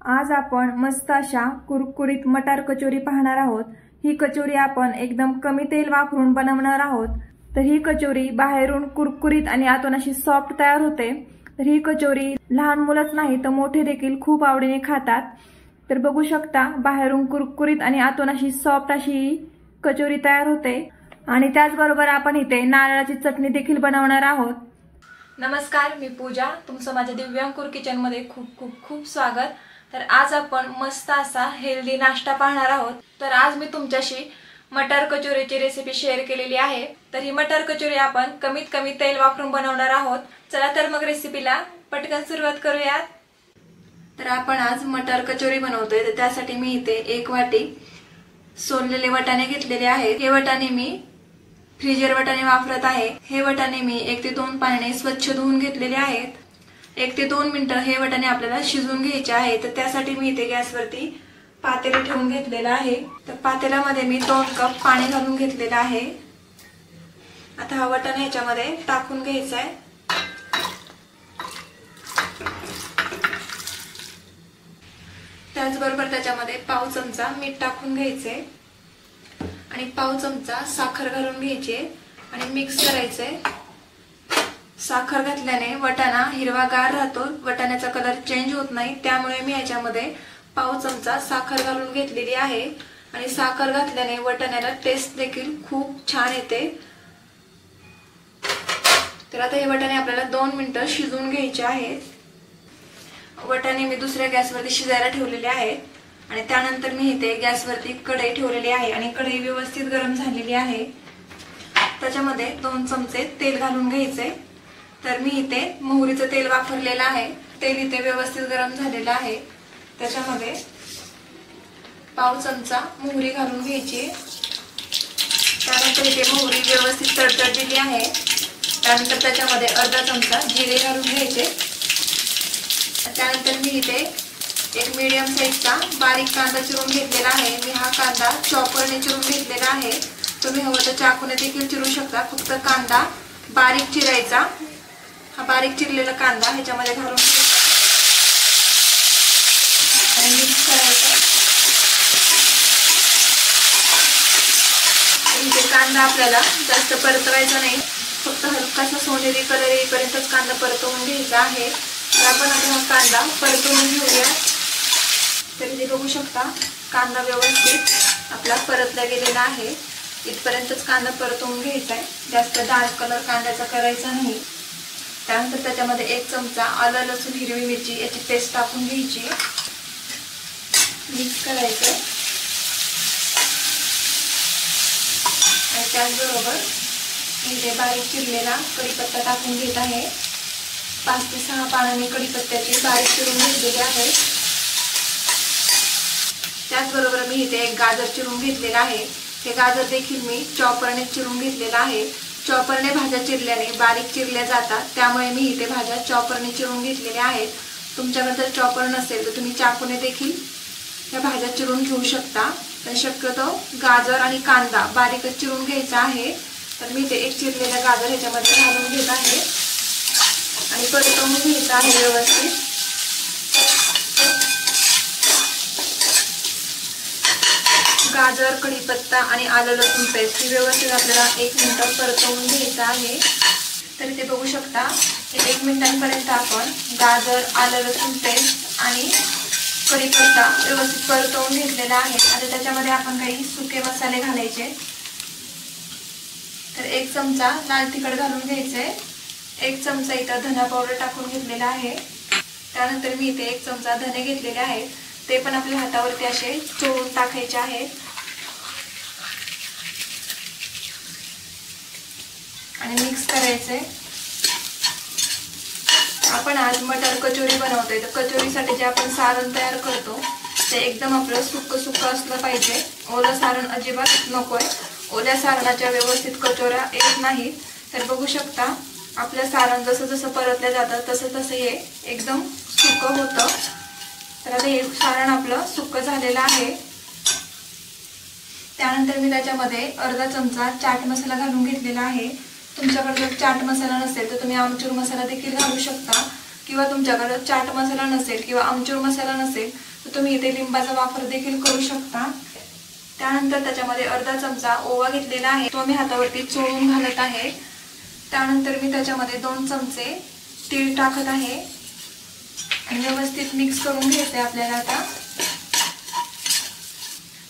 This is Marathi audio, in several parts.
आज आपण मस्त अशा कुरकुरीत मटार कचोरी पाहणार आहोत। ही कचोरी आपण एकदम कमी तेल वापरून बनवणार आहोत। तर ही कचोरी बाहेरून कुरकुरीत आणि आतून अशी सॉफ्ट तयार होते। तर ही कचोरी लहान मुलंच नाही तर मोठे देखील खूप आवडीने खातात। तर बघू शकता बाहेरून कुरकुरीत आणि आतून अशी सॉफ्ट अशी कचोरी तयार होते। आणि त्याचबरोबर आपण इथे नारळाची चटणी देखील बनवणार आहोत। नमस्कार, मी पूजा, तुमचं माझ्या दिव्यांकुर किचन मध्ये खूप खूप खूप स्वागत। तर आज आपण मस्त असा हेल्दी नाश्ता पाहणार आहोत। तर आज मी तुमच्याशी मटार कचोरीची रेसिपी शेअर केलेली आहे। तर ही मटार कचोरी आपण कमीत कमी तेल वापरून बनवणार आहोत। चला तर मग रेसिपीला पटकन सुरुवात करूयात। तर आपण आज मटार कचोरी बनवतोय। तर त्यासाठी मी इथे 1 वाटी सोललेले वाटाणे घेतलेले आहेत। हे वाटाणे मी फ्रीजर वाटाणे वापरत आहे। हे वाटाणे मी 1 ते 2 पाण्याने स्वच्छ धुवून घेतलेले आहेत। 1 ते 2 मिनिटं हे वाटाणे आपल्याला शिजवून घ्यायचे आहे। तर त्यासाठी मी इथे गॅसवरती पातेले ठेवून घेतलेलं आहे। तर पातेल्यामध्ये मी 2 कप पाणी घालून घेतलेलं आहे। आता हा वाटाणे ह्याच्यामध्ये टाकून घ्यायचा आहे। त्याचबरोबर त्याच्यामध्ये पाव चमचा मीठ टाकून घ्यायचे आणि पाव चमचा साखर घालून घ्यायची आणि मिक्स करायचे। साखर घातल्याने वाटाणा हिरवागार राहतो, वाटाण्याचा कलर चेंज होत नाही। त्यामुळे मी याच्यामध्ये पाव चमचा साखर घालून घेतलेली आहे आणि साखर घातल्याने वाटाण्याला टेस्ट देखील खूप छान येते। तर आता हे वाटाणे आपल्याला 2 मिनिटं शिजवून घ्यायचे आहेत। वाटाणे मी दुसऱ्या गॅसवरती शिजायला ठेवलेले आहेत आणि त्यानंतर मी इथे गॅसवरती कढई ठेवलेली आहे आणि कढई व्यवस्थित गरम झालेली आहे। त्याच्यामध्ये 2 चमचे तेल घालून घ्यायचे। तर मी इथे मोहरीचं तेल वापरलेलं आहे। तेल इथे व्यवस्थित गरम झालेलं आहे। त्याच्यामध्ये पाव चमचा मोहरी घालून घ्यायची। त्यानंतर इथे मोहरी व्यवस्थित तडतडलेली आहे। त्यानंतर त्याच्यामध्ये अर्धा चमचा जिरे घालून घ्यायचे। त्यानंतर मी इथे एक मीडियम साइजचा बारीक कांदा चिरून घेतलेला आहे। मी हा कांदा चॉपरने चिरून घेतलेला आहे। तुम्ही हवं तर चाकूने देखील चिरू शकता। फक्त कांदा बारीक चिरायचा। हा बारीक चिरलेला कांदा ह्याच्यामध्ये घालून आणि मिक्स करायचा। इथे कांदा आपल्याला जास्त परतवायचा नाही, फक्त हलकासा सोनेरी कलर येईपर्यंतच कांदा परतवून घ्यायचा आहे। तर आपण आता हा कांदा परतवून घेऊया। तर इथे बघू शकता कांदा व्यवस्थित आपला परतला गेलेला आहे। इथपर्यंतच कांदा परतवून घ्यायचा आहे, जास्त डार्क कलर कांद्याचा करायचा नाही। त्यानंतर त्याच्यामध्ये 1 चमचा आलं लसूण हिरवी मिरची याची पेस्ट टाकून घ्यायची, मिक्स करायचं आणि त्याचबरोबर इथे बारीक चिरलेला कढीपत्ता टाकून घेत आहे। 5 ते 6 पानं मी कढीपत्त्याची बारीक चिरून घेतलेली आहे। त्याचबरोबर मी इथे एक गाजर चिरून घेतलेला आहे। हे गाजर देखील मी चॉपरने चिरून घेतलेला आहे। चॉपरने भाज्या चिरल्याने बारीक चिरल्या जातात, त्यामुळे मी इथे भाज्या चॉपरने चिरून घेतलेल्या आहेत। तुमच्याकडे जर चॉपर नसेल तर तुम्ही चाकूने देखील या भाज्या चिरून घेऊ शकता। पण शक्यतो गाजर आणि कांदा बारीकच चिरून घ्यायचा आहे। तर मी इथे एक चिरलेला गाजर ह्याच्यामध्ये घालून घेत आहे आणि परतवून घ्यायचं आहे व्यवस्थित। गाजर, कढीपत्ता आणि आलं लसूण पेस्ट ही व्यवस्थित आपल्याला 1 मिनिट परतवून घ्यायचं आहे। तर इथे बघू शकता 1 मिनिटांपर्यंत आपण गाजर, आलं लसूण पेस्ट आणि कढीपत्ता व्यवस्थित परतवून घेतलेला आहे। आता त्याच्यामध्ये आपण काही सुके मसाले घालायचे। तर 1 चमचा लाल तिखट घालून घ्यायचे। 1 चमचा इथं धना पावडर टाकून घेतलेला आहे। त्यानंतर मी इथे 1 चमचा धने घेतलेले आहेत, ते पण आपल्या हातावरती असे चोळून टाकायचे आहेत आणि मिक्स करायचे। आपण आज मटार कचोरी बनवतोय। तर कचोरीसाठी जे आपण सारण तयार करतो ते एकदम आपलं सुक्क सुक्क असलं पाहिजे, ओलं सारण अजिबात नकोय। ओल्या सारणाच्या व्यवस्थित कचोऱ्या येत नाहीत। तर बघू शकता आपलं सारण जसं जसं परतलं जातं तसं तसं हे एकदम सुक्क होतं। तर आता हे सारण आपलं सुक्क झालेलं आहे। त्यानंतर मी त्याच्यामध्ये अर्धा चमचा चाट मसाला घालून घेतलेला आहे। तुमच्याकडे जर चाट मसाला नसेल तर तुम्ही आमचूर मसाला देखील घालू शकता। किंवा तुमच्याकडे चाट मसाला नसेल किंवा आमचूर मसाला नसेल तर तुम्ही इथे लिंबाचा वापर देखील करू शकता। त्यानंतर त्याच्यामध्ये अर्धा चमचा ओवा घेतलेला आहे, तो मी हातावरती चोळून घालत आहे। त्यानंतर मी त्याच्यामध्ये 2 चमचे तीळ टाकत आहे आणि व्यवस्थित मिक्स करून घ्यायचे आपल्याला आता।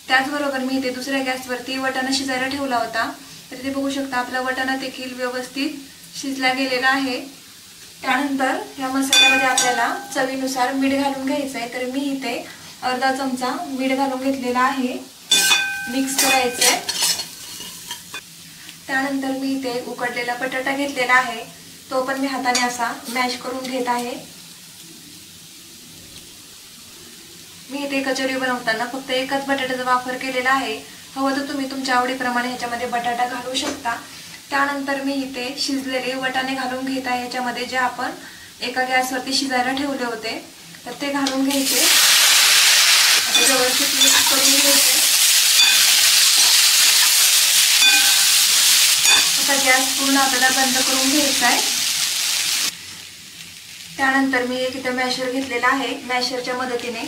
त्याचबरोबर मी इथे दुसऱ्या गॅसवरती वाटाणा शिजायला ठेवला होता, तर इथे बघू शकता आपला वाटाणा देखील व्यवस्थित शिजला गेलेला आहे। त्यानंतर या मसाल्यामध्ये आपल्याला चवीनुसार मीठ घालून घ्यायचं आहे, तर मी इथे अर्धा चमचा मीठ घालून घेतलेला आहे, मिक्स करायचं आहे। त्यानंतर मी इथे उकडलेला बटाटा घेतलेला आहे, तो पण मी हाताने असा मॅश करून घेत आहे। मी इथे कचोरी बनवताना फक्त एकच बटाट्याचा वापर केलेला आहे, हवं तर तुम्ही तुमच्या आवडीप्रमाणे ह्याच्यामध्ये बटाटा घालू शकता। त्यानंतर मी इथे शिजलेले वाटाणे घालून घेत आहे, ह्याच्यामध्ये जे आपण एका गॅसवरती शिजायला ठेवले होते तर ते घालून घ्यायचे, आता व्यवस्थित मिक्स करून घ्यायचे। आता गॅस पूर्ण आपल्याला बंद करून घ्यायचा आहे। त्यानंतर मी एक इथे मॅशर घेतलेला आहे, मॅशरच्या मदतीने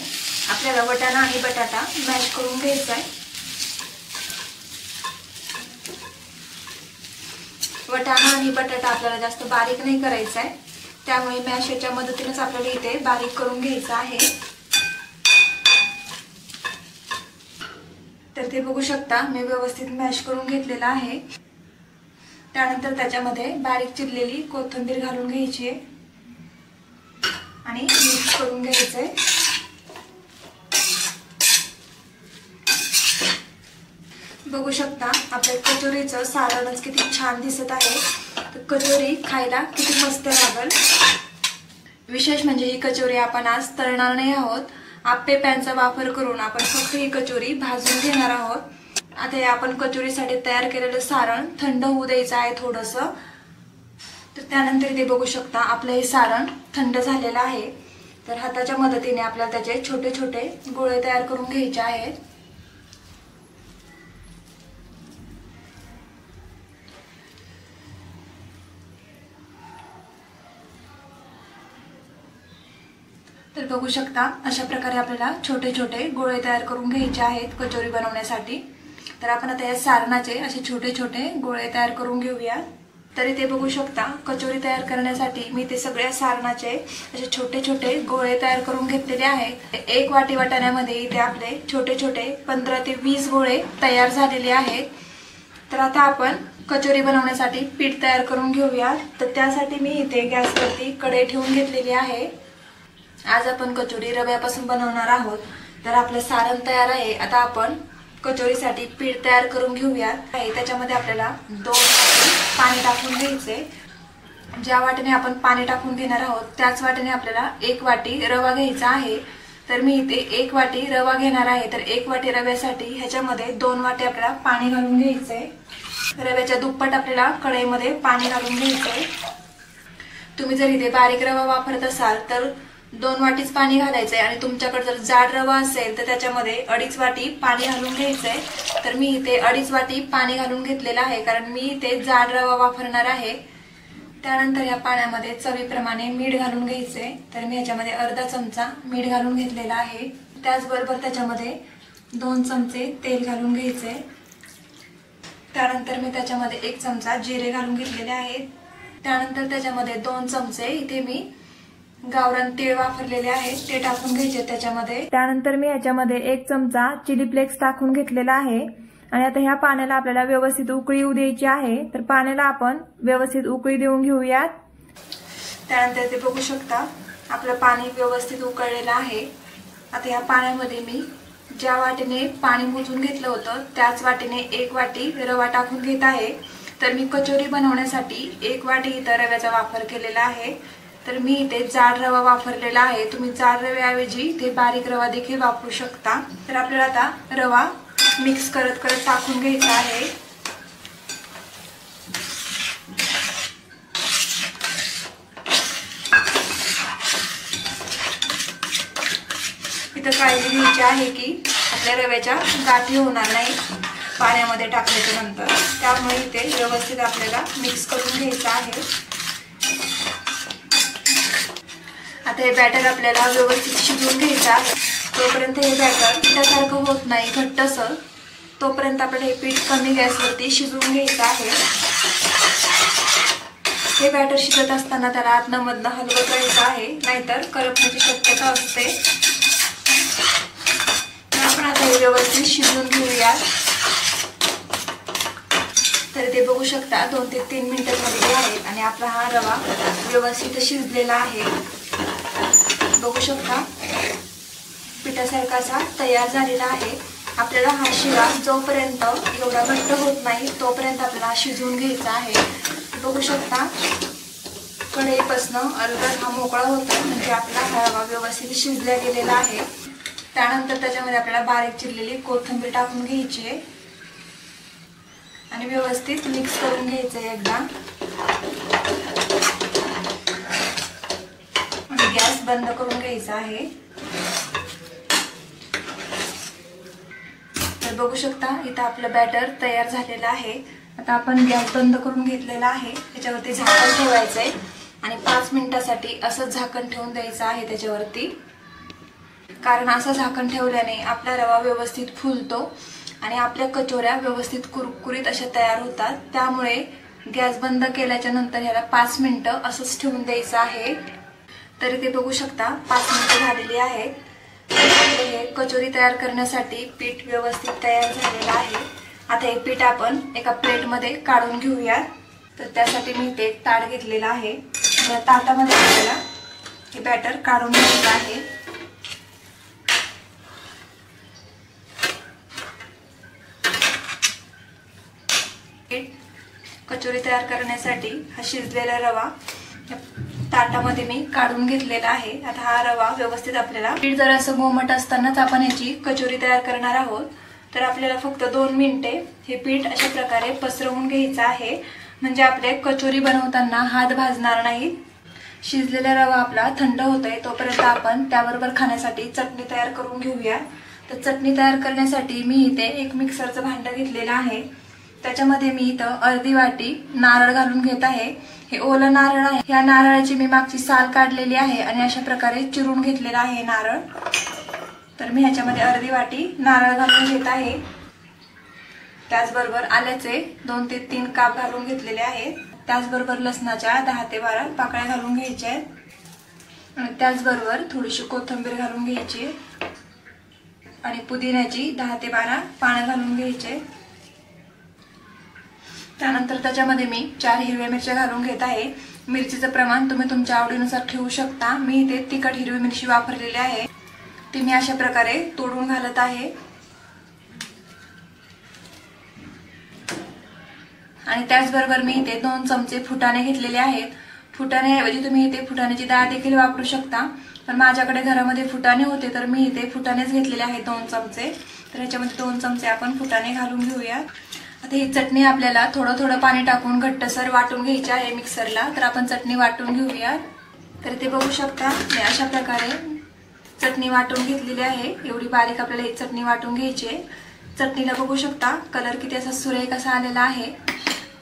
आपल्याला वाटाणा आणि बटाटा मॅश करून घ्यायचा आहे। वाटाणा आणि बटाटा आपल्याला जास्त बारीक नाही करायचा आहे, त्यामुळे मॅशरच्या मदतीनेच आपल्याला इथे बारीक करून घ्यायचा आहे। तर ते बघू शकता मी व्यवस्थित मॅश करून घेतलेला आहे। त्यानंतर त्याच्यामध्ये बारीक चिरलेली कोथिंबीर घालून घ्यायची आहे आणि मिक्स करून घ्यायचंय। बघू शकता आपल्या कचोरीचं सारणच किती छान दिसत आहे, तर कचोरी खायला किती मस्त लागल। विशेष म्हणजे ही कचोरी आपण आज तळणार नाही आहोत, आप्पे पॅनचा वापर करून आपण फक्त ही कचोरी भाजून घेणार आहोत। आता हे आपण कचोरीसाठी तयार केलेलं सारण थंड होऊ द्यायचं आहे थोडंसं। तर त्यानंतर इथे बघू शकता आपलं हे सारण थंड झालेलं आहे, तर हाताच्या मदतीने आपल्याला त्याचे छोटे छोटे गोळे तयार करून घ्यायचे आहेत। तर बघू शकता अशा प्रकारे आपल्याला छोटे छोटे गोळे तयार करून घ्यायचे आहेत कचोरी बनवण्यासाठी। तर आपण आता या सारणाचे असे छोटे छोटे गोळे तयार करून घेऊया। तर इथे बघू शकता कचोरी तयार करण्यासाठी मी ते सगळ्या सारणाचे असे छोटे छोटे गोळे तयार करून घेतलेले आहेत। एक वाटी वाटाण्यामध्ये इथे आपले छोटे छोटे 15 ते 20 गोळे तयार झालेले आहेत। तर आता आपण कचोरी बनवण्यासाठी पीठ तयार करून घेऊया। तर त्यासाठी मी इथे गॅसवरती कढई ठेवून घेतलेली आहे। आज आपण कचोरी रव्यापासून बनवणार आहोत, तर आपलं सारण तयार आहे। आता आपण कचोरीसाठी पीठ तयार करून घेऊया। त्याच्यामध्ये आपल्याला 2 वाटी पाणी टाकून घ्यायचे। ज्या वाटीने आपण पाणी टाकून घेणार आहोत त्याच वाटीने आपल्याला 1 वाटी रवा घ्यायचा आहे। तर मी इथे 1 वाटी रवा घेणार आहे, तर 1 वाटी रव्यासाठी ह्याच्यामध्ये 2 वाटी आपल्याला पाणी घालून घ्यायचंय। रव्याच्या दुप्पट आपल्याला कढईमध्ये पाणी घालून घ्यायचंय। तुम्ही जर इथे बारीक रवा वापरत असाल तर 2 वाटीच पाणी घालायचंय आणि तुमच्याकडे जर जाड रवा असेल तर त्याच्यामध्ये 2.5 वाटी पाणी घालून घ्यायचंय। तर मी इथे 2.5 वाटी पाणी घालून घेतलेलं आहे, कारण मी इथे जाड रवा वापरणार आहे। त्यानंतर या पाण्यामध्ये चवीप्रमाणे मीठ घालून घ्यायचे, तर मी याच्यामध्ये अर्धा चमचा मीठ घालून घेतलेला आहे। त्याचबरोबर त्याच्यामध्ये 2 चमचे तेल घालून घ्यायचे। त्यानंतर मी त्याच्यामध्ये 1 चमचा जिरे घालून घेतलेले आहेत। त्यानंतर त्याच्यामध्ये 2 चमचे इथे मी गावरान तीळ वापरलेले आहेत ते टाकून घ्यायचे त्याच्यामध्ये। त्यानंतर मी याच्यामध्ये 1 चमचा चिली फ्लेक्स टाकून घेतलेला आहे आणि आता ह्या पाण्याला आपल्याला व्यवस्थित उकळी येऊ द्यायची आहे। तर पाण्याला आपण व्यवस्थित उकळी देऊन घेऊयात। त्यानंतर ते बघू शकता आपलं पाणी व्यवस्थित उकळलेलं आहे। आता या पाण्यामध्ये मी ज्या वाटीने पाणी मोजून घेतलं होतं त्याच वाटीने 1 वाटी रवा टाकून घेत आहे। तर मी कचोरी बनवण्यासाठी 1 वाटी इथं रव्याचा वापर केलेला आहे, तर मी इथे जाड रवा वापरलेला आहे। तुम्ही जाड रव्याऐवजी इथे बारीक रवा देखील वापरू शकता। तर आपल्याला आता रवा मिक्स करत करत टाकून घ्यायचा आहे। इथं काळजी घ्यायची आहे की आपल्या रव्याच्या गाठी होणार नाही पाण्यामध्ये टाकल्याच्या नंतर, त्यामुळे इथे व्यवस्थित आपल्याला मिक्स करून घ्यायचं आहे। आता हे बॅटर आपल्याला व्यवस्थित शिजवून घ्यायचं आहे। तोपर्यंत हे बॅटर पिठासारखं होत नाही घट्टसर, तोपर्यंत आपल्याला हे पीठ कमी गॅसवरती शिजवून घ्यायचं आहे। हे बॅटर शिजत असताना त्याला आतनं मधनं हलवत राहायचं आहे, नाहीतर करपण्याची शक्यता असते। आपण आता हे व्यवस्थित शिजवून घेऊया। तर ते बघू शकता 2 ते 3 मिनिटं झालेली आहेत आणि आपला हा रवा व्यवस्थित शिजलेला आहे। बघू शकता पिठासारखा असा तयार झालेला आहे। आपल्याला हा शिरा जोपर्यंत एवढा घट्ट होत नाही तोपर्यंत आपल्याला शिजवून घ्यायचा आहे। बघू शकता कढईपासून अलगद हा मोकळा होतो, म्हणजे आपला हा रवा व्यवस्थित शिजला गेलेला आहे। त्यानंतर त्याच्यामध्ये आपल्याला बारीक चिरलेली कोथिंबीर टाकून घ्यायची आहे आणि व्यवस्थित मिक्स करून घ्यायचं आहे एकदा। आणि गॅस बंद करून घ्यायचा आहे। तर बघू शकता इथं आपलं बॅटर तयार झालेलं आहे। आता आपण गॅस बंद करून घेतलेला आहे, त्याच्यावरती झाकण ठेवायचं आहे आणि 5 मिनिटासाठी असं झाकण ठेवून द्यायचं आहे त्याच्यावरती। कारण असं झाकण ठेवल्याने आपला रवा व्यवस्थित फुलतो आणि आपल्या कचोऱ्या व्यवस्थित कुरकुरीत अशा तयार होतात। त्यामुळे गॅस बंद केल्याच्या नंतर ह्याला 5 मिनिटं असंच ठेवून द्यायचं आहे। तरी ते बघू शकता 5 मिनिटं झालेली आहेत। हे कचोरी तयार करण्यासाठी पीठ व्यवस्थित तयार झालेलं आहे। आता हे पीठ आपण एका प्लेटमध्ये काढून घेऊया। तर त्यासाठी मी ते ताट घेतलेलं आहे, या ताटामध्ये आपल्याला हे बॅटर काढून घ्यायचं आहे। कचोरी तयार करण्यासाठी हा शिजलेला रवा ताटामध्ये मी काढून घेतलेला आहे। आता हा रवा व्यवस्थित आपल्याला पीठ जर असं गोमट असतानाच आपण याची कचोरी तयार करणार आहोत, तर आपल्याला फक्त 2 मिनिटे हे पीठ अशा प्रकारे पसरवून घ्यायचं आहे, म्हणजे आपले कचोरी बनवताना हात भाजणार नाहीत। शिजलेला रवा आपला थंड होतोय तोपर्यंत आपण त्याबरोबर खाण्यासाठी चटणी तयार करून घेऊया। तर चटणी तयार करण्यासाठी मी इथे एक मिक्सरचं भांडं घेतलेलं आहे, त्याच्यामध्ये मी इथं अर्धी वाटी नारळ घालून घेत आहे। हे ओलं नारळ आहे, या नारळाची मी मागची साल काढलेली आहे आणि अशा प्रकारे चिरून घेतलेला आहे नारळ। तर मी ह्याच्यामध्ये अर्धी वाटी नारळ घालून घेत आहे। त्याचबरोबर आल्याचे 2 ते 3 काप घालून घेतलेले आहेत। त्याचबरोबर लसणाच्या 10 ते 12 पाकळ्या घालून घ्यायच्या आहेत आणि त्याचबरोबर थोडीशी कोथिंबीर घालून घ्यायची आणि पुदिन्याची 10 ते 12 पानं घालून घ्यायचे। त्यानंतर त्याच्यामध्ये मी 4 हिरव्या मिरच्या घालून घेत आहे। मिरचीचं प्रमाण तुम्ही तुमच्या आवडीनुसार ठेवू शकता। मी इथे तिखट हिरवी मिरची वापरलेली आहे, ती मी अशा प्रकारे तोडून घालत आहे। आणि त्याचबरोबर मी इथे 2 चमचे फुटाणे घेतलेले आहेत। फुटाण्याऐवजी तुम्ही इथे फुटाण्याची डाळ देखील वापरू शकता, पण माझ्याकडे घरामध्ये फुटाणे होते तर मी इथे फुटाणेच घेतलेले आहेत 2 चमचे। तर ह्याच्यामध्ये 2 चमचे आपण फुटाणे घालून घेऊया। आता ही चटणी आपल्याला थोडं पाणी टाकून घट्टसर वाटून घ्यायची आहे मिक्सरला। तर आपण चटणी वाटून घेऊया। तर ते बघू शकता मी अशा प्रकारे चटणी वाटून घेतलेली आहे। एवढी बारीक आपल्याला ही चटणी वाटून घ्यायची आहे। चटणीला बघू शकता कलर किती असा सुरेख असा आलेला आहे।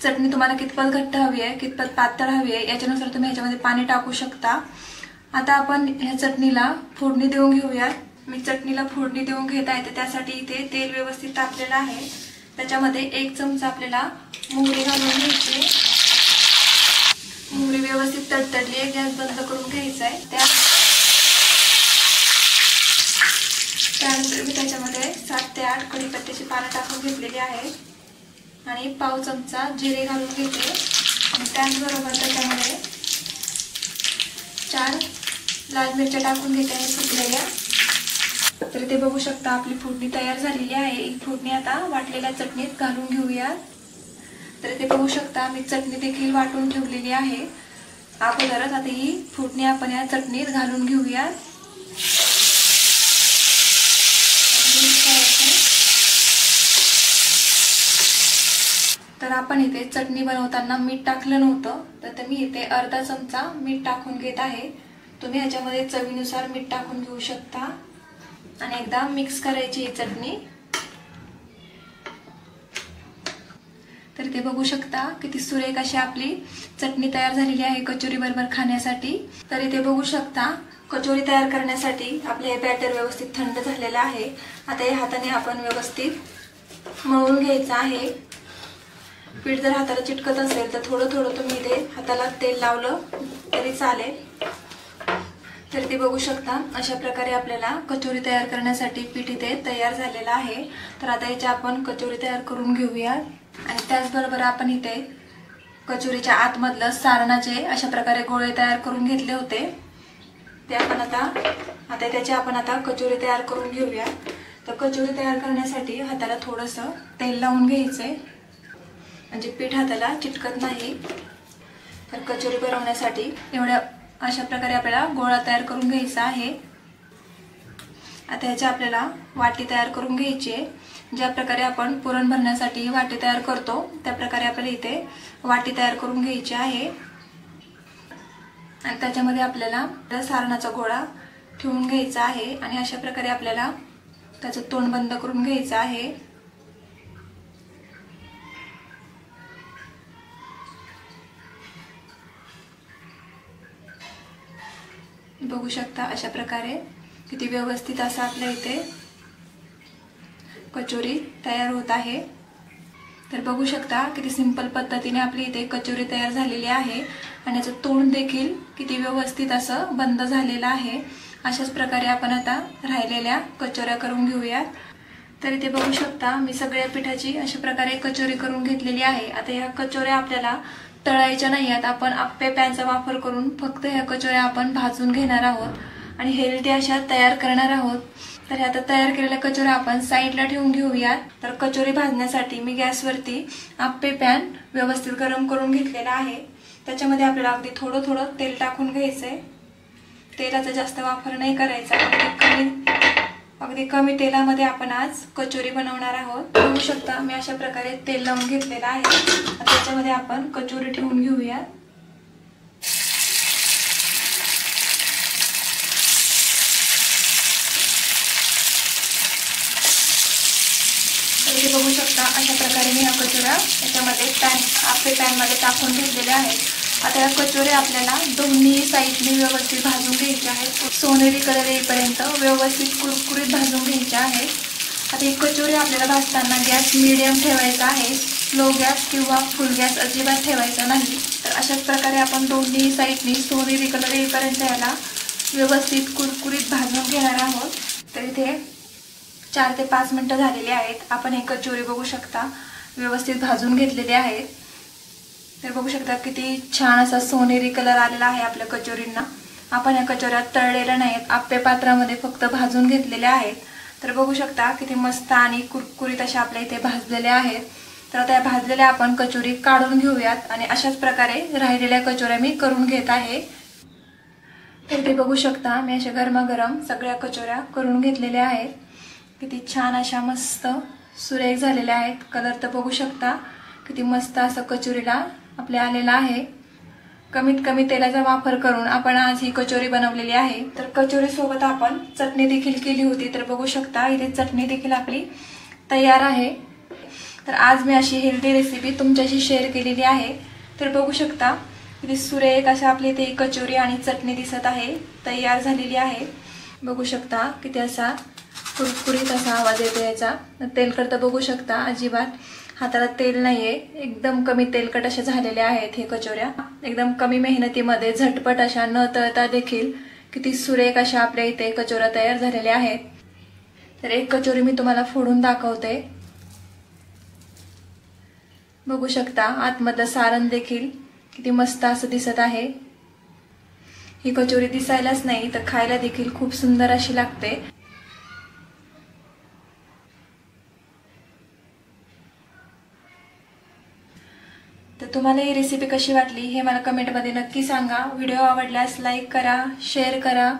चटणी तुम्हाला कितपत घट्ट हवी आहे कितपत पातळ हवी आहे याच्यानुसार तुम्ही ह्याच्यामध्ये पाणी टाकू शकता। आता आपण ह्या चटणीला फोडणी देऊन घेऊया। मी चटणीला फोडणी देऊन घेत आहे, तर त्यासाठी इथे तेल व्यवस्थित तापलेलं आहे, त्याच्यामध्ये 1 चमचा आपल्याला मोहरी घालून घ्यायची। मोहरी व्यवस्थित तडतडली आहे, गॅस बंद करून घ्यायचा आहे। त्यानंतर मी त्याच्यामध्ये 7 ते 8 कढीपत्त्याची पानं टाकून घेतलेली आहेत आणि पाव चमचा जिरे घालून घेते आणि त्याचबरोबर त्याच्यामध्ये 4 लाल मिरच्या टाकून घेते आहे सुकलेल्या। तर ते बघू शकता आपली फोडणी तयार झालेली आहे। ही फोडणी आता वाटलेल्या चटणीत घालून घेऊया। तर ते बघू शकता मी चटणी देखील वाटून ठेवलेली आहे अगोदरच। आता ही फोडणी आपण या चटणीत घालून घेऊया। तर आपण इथे चटणी बनवताना मीठ टाकलं नव्हतं, तर मी इथे अर्धा चमचा मीठ टाकून घेत आहे। तुम्ही ह्याच्यामध्ये चवीनुसार मीठ टाकून घेऊ शकता आणि एकदा मिक्स करायची ही चटणी। तर ते बघू शकता किती सुरेख अशी आपली चटणी तयार झालेली आहे कचोरी बरोबर खाण्यासाठी। तर इथे बघू शकता कचोरी तयार करण्यासाठी आपले हे बॅटर व्यवस्थित थंड झालेलं आहे। आता या हाताने आपण व्यवस्थित मळून घ्यायचं आहे। पीठ जर हाताला चिटकत असेल तर थोडं थोडं तुम्ही इथे हाताला तेल लावलं तरी चालेल। तर ते बघू शकता अशा प्रकारे आपल्याला कचोरी तयार करण्यासाठी पीठ इथे तयार झालेलं आहे। तर आता याची आपण कचोरी तयार करून घेऊया। आणि त्याचबरोबर आपण इथे कचोरीच्या आतमधलं सारणाचे अशा प्रकारे गोळे तयार करून घेतले होते ते आपण आता त्याची आपण आता कचोरी तयार करून घेऊया। तर कचोरी तयार करण्यासाठी हाताला थोडंसं तेल लावून घ्यायचंय म्हणजे पीठ हाताला चिटकत नाही। तर कचोरी बनवण्यासाठी एवढ्या अशा प्रकारे आपल्याला गोळा तयार करून घ्यायचा आहे। आता याची आपल्याला वाटी तयार करून घ्यायची आहे। ज्या प्रकारे आपण पुरण भरण्यासाठी वाटी तयार करतो त्या प्रकारे आपल्याला इथे वाटी तयार करून घ्यायची आहे। आणि त्याच्यामध्ये आपल्याला सारणाचा गोळा ठेवून घ्यायचा आहे आणि अशा प्रकारे आपल्याला त्याचं तोंड बंद करून घ्यायचं आहे। बघू शकता अशा प्रकारे किती व्यवस्थित असं आपल्या इथे कचोरी तयार होत आहे। तर बघू शकता किती सिंपल पद्धतीने आपली इथे कचोरी तयार झालेली आहे आणि याचं तोंड देखील किती व्यवस्थित असं बंद झालेलं आहे। अशाच प्रकारे आपण आता राहिलेल्या कचोऱ्या करून घेऊया। तर इथे बघू शकता मी सगळ्या पिठाची अशा प्रकारे कचोरी करून घेतलेली आहे। आता ह्या कचोऱ्या आपल्याला तळायच्या नाही आहेत, आपण आप्पे पॅनचा वापर करून फक्त ह्या कचोऱ्या आपण भाजून घेणार आहोत आणि हेल्दी अशा तयार करणार आहोत। तर आता तयार केलेल्या कचोऱ्या आपण साईडला ठेवून घेऊयात। तर कचोरी भाजण्यासाठी मी गॅसवरती आप्पे पॅन व्यवस्थित गरम करून घेतलेला आहे। त्याच्यामध्ये आपल्याला अगदी थोडं थोडं तेल टाकून घ्यायचंय। तेलाचा जास्त वापर नाही करायचा, अगदी कमी तेलामध्ये आपण आज कचोरी बनवणार आहोत। बघू शकता मी अशा प्रकारे तेल लावून घेतलेलं आहे। त्याच्यामध्ये आपण कचोरी ठेवून घेऊया। इथे बघू शकता अशा प्रकारे मी ह्या कचोऱ्या याच्यामध्ये आप्पे पॅन मध्ये टाकून घेतलेल्या आहेत। आता या कचोऱ्या आपल्याला दोन्ही साईडने व्यवस्थित भाजून घ्यायच्या आहेत। सोनेरी कलर येईपर्यंत व्यवस्थित कुरकुरीत भाजून घ्यायच्या आहेत। आता ही कचोरी आपल्याला भाजताना गॅस मीडियम ठेवायचा आहे, स्लो गॅस किंवा फुल गॅस अजिबात ठेवायचा नाही। तर अशाच प्रकारे आपण दोन्ही साईडने सोनेरी कलर येईपर्यंत याला व्यवस्थित कुरकुरीत भाजून घेणार आहोत। तर इथे 4 ते 5 मिनिटं झालेली आहेत। आपण हे कचोरी बघू शकता व्यवस्थित भाजून घेतलेली आहेत। तर बघू शकता किती छान असा सोनेरी कलर आलेला आहे आपल्या कचोरींना। आपण या कचोऱ्या तळलेल्या नाहीत, आप्पे पात्रामध्ये फक्त भाजून घेतलेल्या आहेत। तर बघू शकता किती मस्त आणि कुरकुरीत अशा आपल्या इथे भाजलेल्या आहेत। तर आता या भाजलेल्या आपण कचोरी काढून घेऊयात आणि अशाच प्रकारे राहिलेल्या कचोऱ्या मी करून घेत आहे। तर इथे बघू शकता मी अशा गरमागरम सगळ्या कचोऱ्या करून घेतलेल्या आहेत। किती छान अशा मस्त सुरेख झालेल्या आहेत। कलर तर बघू शकता किती मस्त असं कचोरीला आपल्या आलेला आहे। कमीत कमी तेलाचा वापर करून आपण आज ही कचोरी बनवलेली आहे। तर कचोरी सोबत आपण चटणी देखील केली होती। तर बघू शकता इथे चटणी देखील आपली तयार आहे। तर आज मी अशी हेल्दी रेसिपी तुमच्याशी शेअर केलेली आहे। तर बघू शकता किती सुरेख अशा आपली इथे कचोरी आणि चटणी दिसत आहे, तयार झालेली आहे। बघू शकता किती असा कुरकुरीत असा आवाज येतो याचा। तेलकट तर बघू शकता अजिबात हाताला तेल नाहीये, एकदम कमी तेलकट अशा झालेल्या आहेत हे कचोऱ्या। एकदम कमी मेहनतीमध्ये झटपट अशा न तळता देखील किती सुरेख अशा आपल्या इथे कचोऱ्या तयार झालेल्या आहेत। तर एक कचोरी मी तुम्हाला फोडून दाखवते। बघू शकता आतमधलं सारण देखील किती मस्त असं दिसत आहे। ही कचोरी दिसायलाच नाही तर खायला देखील खूप सुंदर अशी लागते। तर तुम्हाला ही रेसिपी कशी वाटली हे मला कमेंटमध्ये नक्की सांगा। व्हिडिओ आवडल्यास लाईक करा, शेअर करा।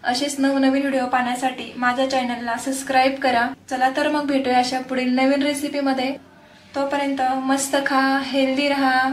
असेच नवनवीन व्हिडिओ पाहण्यासाठी माझ्या चॅनलला सबस्क्राईब करा। चला तर मग भेटूया अशा पुढील नवीन रेसिपीमध्ये। तोपर्यंत मस्त खा, हेल्दी रहा।